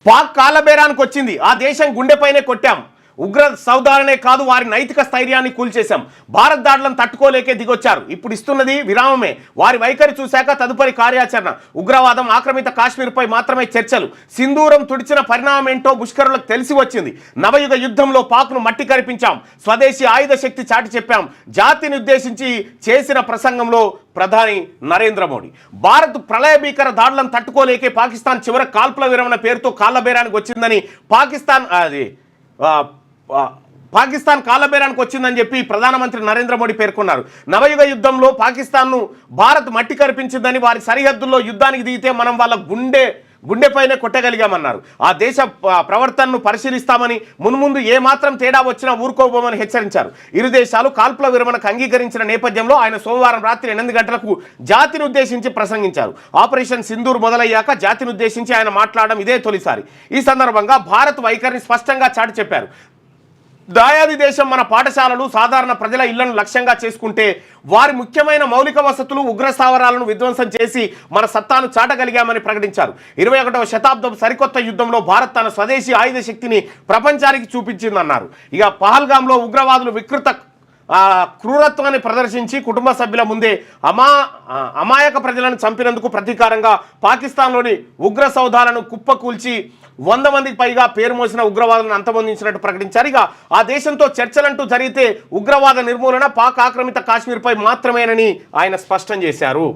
పాక్ కాలబేరానికి వచ్చింది. ఆ దేశం గుండెపైనే కొట్టాం. ఉగ్ర సౌదాలనే కాదు వారి నైతిక స్థైర్యాన్ని కూల్చేశాం. భారత్ దాడులను తట్టుకోలేకే దిగొచ్చారు. ఇప్పుడు ఇస్తున్నది విరామమే. వారి వైఖరి చూశాక తదుపరి కార్యాచరణ. ఉగ్రవాదం ఆక్రమిత కాశ్మీర్పై మాత్రమే చర్చలు. సింధూరం తుడిచిన పరిణామం ఏంటో ముష్కరులకు తెలిసి వచ్చింది. నవయుగ యుద్ధంలో పాక్ను మట్టి కరిపించాం. స్వదేశీ ఆయుధ శక్తి చాటి చెప్పాం. జాతిని ఉద్దేశించి చేసిన ప్రసంగంలో ప్రధాని నరేంద్ర మోడీ భారత్ ప్రళయ భీకర దాడులను తట్టుకోలేకే పాకిస్తాన్ చివర కాల్పుల విరమణ పేరుతో కాళ్ళబేరానికి వచ్చిందని పాకిస్తాన్ కాలబేరానికి వచ్చిందని చెప్పి ప్రధానమంత్రి నరేంద్ర మోడీ పేర్కొన్నారు. నవయుగ యుద్ధంలో పాకిస్తాన్ను భారత్ మట్టి కరిపించిందని, వారి సరిహద్దుల్లో యుద్ధానికి దిగితే మనం వాళ్ళ గుండెపైనే కొట్టగలిగామన్నారు. ఆ దేశ ప్రవర్తనను పరిశీలిస్తామని, మున్ముందు ఏమాత్రం తేడా వచ్చినా ఊరుకోబోమని హెచ్చరించారు. ఇరు దేశాలు కాల్పుల విరమణకు అంగీకరించిన నేపథ్యంలో ఆయన సోమవారం రాత్రి 8 గంటలకు జాతిని ఉద్దేశించి ప్రసంగించారు. ఆపరేషన్ సింధూర్ మొదలయ్యాక జాతిని ఉద్దేశించి ఆయన మాట్లాడడం ఇదే తొలిసారి. ఈ సందర్భంగా భారత్ వైఖరిని స్పష్టంగా చాటి చెప్పారు. దాయాది దేశం మన పాఠశాలలు, సాధారణ ప్రజల ఇళ్లను లక్ష్యంగా చేసుకుంటే వారి ముఖ్యమైన మౌలిక వసతులు, ఉగ్ర స్థావరాలను విధ్వంసం చేసి మన సత్తాను చాటగలిగామని ప్రకటించారు. 21వ శతాబ్దం సరికొత్త యుద్ధంలో భారత్ తన స్వదేశీ ఆయుధ శక్తిని ప్రపంచానికి చూపించిందన్నారు. ఇక పహల్గామ్లో ఉగ్రవాదులు వికృత క్రూరత్వాన్ని ప్రదర్శించి కుటుంబ సభ్యుల ముందే అమాయక ప్రజలను చంపినందుకు ప్రతీకారంగా పాకిస్తాన్లోని ఉగ్ర సౌధాలను కుప్పకూల్చి 100 మందికి పైగా పేరు మోసిన ఉగ్రవాదులను అంతమొందించినట్టు ప్రకటించారు. ఇక ఆ దేశంతో చర్చలంటూ జరిగితే ఉగ్రవాద నిర్మూలన పాక్ ఆక్రమిత కాశ్మీర్పై మాత్రమేనని ఆయన స్పష్టం చేశారు.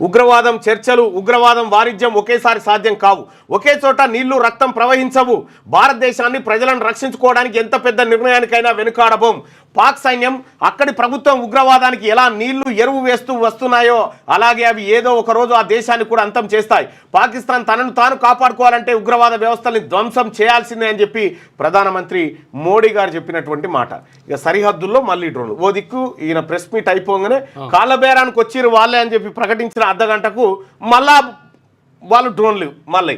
ఉగ్రవాదం చర్చలు, ఉగ్రవాదం వాణిజ్యం ఒకేసారి సాధ్యం కావు. ఒకే చోట నీళ్లు రక్తం ప్రవహించవు. భారతదేశాన్ని, ప్రజలను రక్షించుకోవడానికి ఎంత పెద్ద నిర్ణయానికైనా వెనుకాడబోం. పాక్ సైన్యం, అక్కడి ప్రభుత్వం ఉగ్రవాదానికి ఎలా నీళ్లు ఎరువు వేస్తూ వస్తున్నాయో అలాగే అవి ఏదో ఒక రోజు ఆ దేశాన్ని కూడా అంతం చేస్తాయి. పాకిస్తాన్ తనను తాను కాపాడుకోవాలంటే ఉగ్రవాద వ్యవస్థల్ని ధ్వంసం చేయాల్సిందే అని చెప్పి ప్రధానమంత్రి మోడీ గారు చెప్పినటువంటి మాట. ఇక సరిహద్దుల్లో మళ్ళీ డ్రోన్లు. ఓ దిక్కు ఈయన ప్రెస్ మీట్ అయిపోగానే కాళ్ళబేరానికి వచ్చిరు వాళ్ళే అని చెప్పి ప్రకటించిన అర్ధగంటకు మళ్ళా వాళ్ళు డ్రోన్లు మళ్ళీ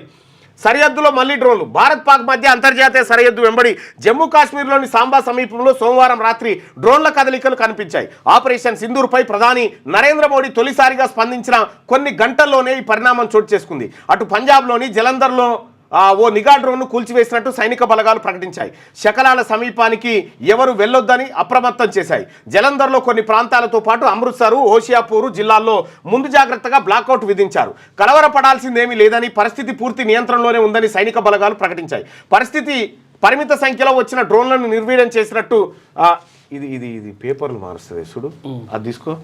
సరిహద్దులో మళ్ళీ డ్రోన్లు. భారత్ పాక్ మధ్య అంతర్జాతీయ సరిహద్దు వెంబడి జమ్మూ కాశ్మీర్లోని సాంబా సమీపంలో సోమవారం రాత్రి డ్రోన్ల కదలికలు కనిపించాయి. ఆపరేషన్ సింధూర్పై ప్రధాని నరేంద్ర మోడీ తొలిసారిగా స్పందించిన కొన్ని గంటల్లోనే ఈ పరిణామం చోటు చేసుకుంది. అటు పంజాబ్లోని జలంధర్లో ఓ నిఘా డ్రోన్ను కూల్చివేసినట్టు సైనిక బలగాలు ప్రకటించాయి. శకలాల సమీపానికి ఎవరు వెళ్లొద్దని అప్రమత్తం చేశాయి. జలంధర్లో కొన్ని ప్రాంతాలతో పాటు అమృత్సర్, హోషియాపూర్ జిల్లాల్లో ముందు జాగ్రత్తగా బ్లాకౌట్ విధించారు. కలవరపడాల్సిందేమీ లేదని, పరిస్థితి పూర్తి నియంత్రణలోనే ఉందని సైనిక బలగాలు ప్రకటించాయి. పరిస్థితి పరిమిత సంఖ్యలో వచ్చిన డ్రోన్లను నిర్వీర్యం చేసినట్టు ఇది పేపర్లు మారుస్తుంది చూడు, అది తీసుకో,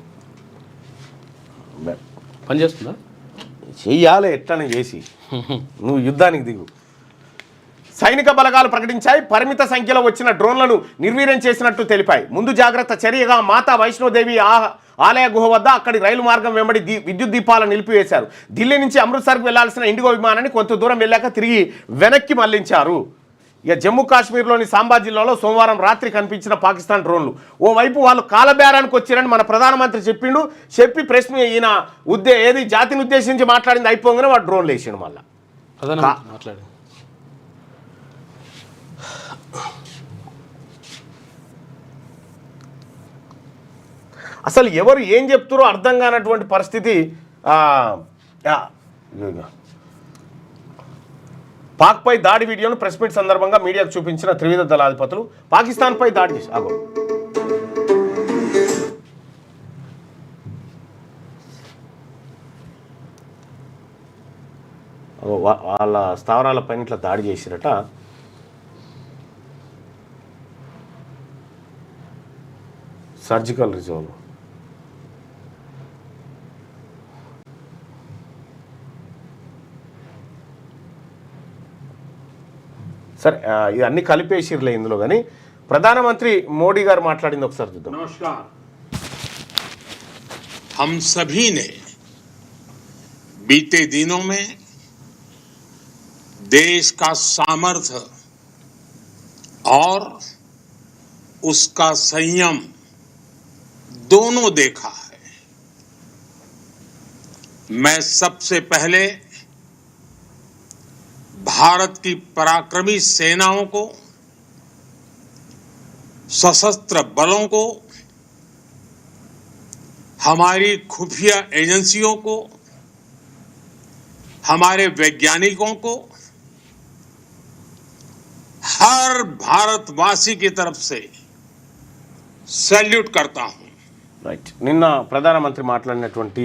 పనిచేస్తుందా, చెయ్యాలి ఎట్లనే చేసి నువ్వు యుద్ధానికి దిగు. సైనిక బలగాలు ప్రకటించాయి. పరిమిత సంఖ్యలో వచ్చిన డ్రోన్లను నిర్వీర్యం చేసినట్టు తెలిపాయి. ముందు జాగ్రత్త చర్యగా మాతా వైష్ణోదేవి ఆలయ గుహ వద్ద అక్కడి రైలు మార్గం వెంబడి విద్యుత్ దీపాలను నిలిపివేశారు. ఢిల్లీ నుంచి అమృత్సర్కు వెళ్లాల్సిన ఇండిగో విమానాన్ని కొంత దూరం వెళ్ళాక తిరిగి వెనక్కి మళ్లించారు. ఇక జమ్మూ కాశ్మీర్లోని సాంబా జిల్లాలో సోమవారం రాత్రి కనిపించిన పాకిస్తాన్ డ్రోన్లు. ఓవైపు వాళ్ళు కాలబేరానికి వచ్చారని మన ప్రధానమంత్రి చెప్పి ప్రెస్ ఈయన జాతిని ఉద్దేశించి మాట్లాడింది అయిపోగానే వాడు డ్రోన్లు వేసాడు. మళ్ళీ మాట్లాడి అసలు ఎవరు ఏం చెప్తారో అర్థం కానటువంటి పరిస్థితి. పాక్పై దాడి వీడియోను ప్రెస్ మీట్ సందర్భంగా మీడియాకు చూపించిన త్రివిధ దళాధిపతులు పాకిస్తాన్పై దాడి చేసి వాళ్ళ స్థావరాలపైన ఇట్లా దాడి చేసిరట. సర్జికల్ రిజర్వ్ सर इवన్నీ కలిపేసిర్లే ఇందులో గాని ప్రధానమంత్రి మోడీ గారు మాట్లాడింది ఒకసారి చూద్దాం. नमस्कार, हम सभी ने बीते दिनों में देश का सामर्थ्य और उसका संयम दोनों देखा है. मैं सबसे पहले भारत की पराक्रमी सेनाओं को, सशस्त्र बलों को, हमारी खुफिया एजेंसियों को, हमारे वैज्ञानिकों को हर भारतवासी की तरफ से सैल्यूट करता हूं। రైట్, నిన్న ప్రధానమంత్రి మాట్లాడినటువంటి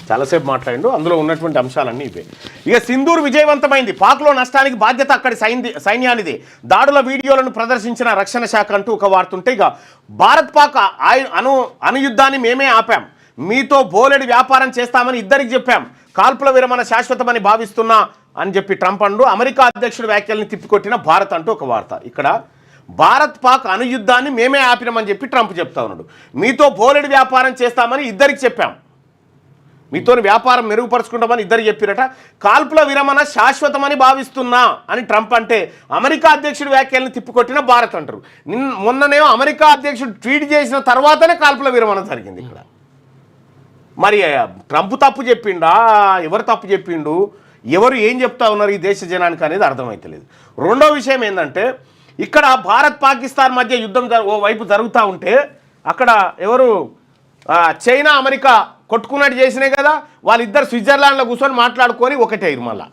చాలాసేపు మాట్లాడిండు, అందులో ఉన్నటువంటి అంశాలన్నీ ఇవే. ఇక సింధూర్ విజయవంతమైంది, పాక్లో నష్టానికి బాధ్యత అక్కడి సైన్యానిదే, దాడుల వీడియోలను ప్రదర్శించిన రక్షణ శాఖ అంటూ ఒక వార్త ఉంటే, ఇక భారత్ పాక్ అనుయుద్ధాన్ని మేమే ఆపాం, మీతో బోలెడు వ్యాపారం చేస్తామని ఇద్దరికి చెప్పాం, కాల్పుల విరమణ శాశ్వతమని భావిస్తున్నా అని చెప్పి ట్రంప్ అంటూ అమెరికా అధ్యక్షుడు వ్యాఖ్యల్ని తిప్పికొట్టిన భారత్ అంటూ ఒక వార్త. ఇక్కడ భారత్ పాక్ అనుయుద్ధాన్ని మేమే ఆపినామని చెప్పి ట్రంప్ చెప్తా ఉన్నాడు. మీతో బోలెడు వ్యాపారం చేస్తామని ఇద్దరికి చెప్పాం, మీతో వ్యాపారం మెరుగుపరుచుకుంటామని ఇద్దరు చెప్పిరట, కాల్పుల విరమణ శాశ్వతమని భావిస్తున్నా అని ట్రంప్ అంటే అమెరికా అధ్యక్షుడు వ్యాఖ్యల్ని తిప్పికొట్టిన భారత్ అంటారు. మొన్ననేమో అమెరికా అధ్యక్షుడు ట్వీట్ చేసిన తర్వాతనే కాల్పుల విరమణ జరిగింది. ఇక్కడ మరి ట్రంప్ తప్పు చెప్పిండా, ఎవరు తప్పు చెప్పిండు, ఎవరు ఏం చెప్తా ఉన్నారు ఈ దేశ జనానికి అనేది అర్థమవుతలేదు. రెండో విషయం ఏంటంటే, ఇక్కడ భారత్ పాకిస్తాన్ మధ్య యుద్ధం ఓ వైపు జరుగుతూ ఉంటే అక్కడ ఎవరు చైనా అమెరికా కొట్టుకున్నట్టు చేసినాయి కదా, వాళ్ళిద్దరు స్విట్జర్లాండ్లో కూర్చొని మాట్లాడుకొని ఒకటే మళ్ళా.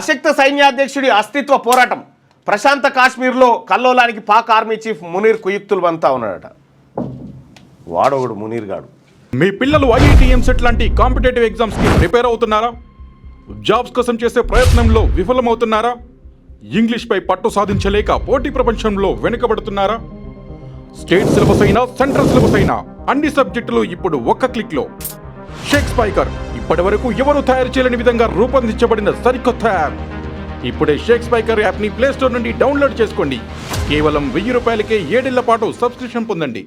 అశక్త సైన్యాధ్యక్షుడి అస్తిత్వ పోరాటం, ప్రశాంత కాశ్మీర్లో కల్లోలానికి పాక్ ఆర్మీ చీఫ్ మునీర్ కుయుక్తులు బంతా ఉన్నాడట. వాడోడు మునీర్ గాడు. మీ పిల్లలు ఐఐటి ఎంసెట్ లాంటి కాంపిటేటివ్ ఎగ్జామ్స్ కి ప్రిపేర్ అవుతున్నారా? జాబ్స్ కోసం చేసే ప్రయత్నంలో విఫలమవుతున్నారా? ఇంగ్లీష్ పై పట్టు సాధించలేక పోటీ ప్రపంచంలో వెనుకబడుతున్నారా? స్టేట్ సిలబస్ అయినా సెంట్రల్ సిలబస్ అయినా అన్ని సబ్జెక్టులు ఇప్పుడు ఒక్క క్లిక్ లో. షేక్ స్పైకర్ ఇప్పటి వరకు ఎవరు తయారు చేయలేని విధంగా రూపొందించబడిన సరికొత్త యాప్. ఇప్పుడే షేక్ స్పైకర్ యాప్ ని ప్లే స్టోర్ నుండి డౌన్లోడ్ చేసుకోండి. కేవలం 1000 రూపాయలకే 7 ఏళ్ల పాటు సబ్స్క్రిప్షన్ పొందండి.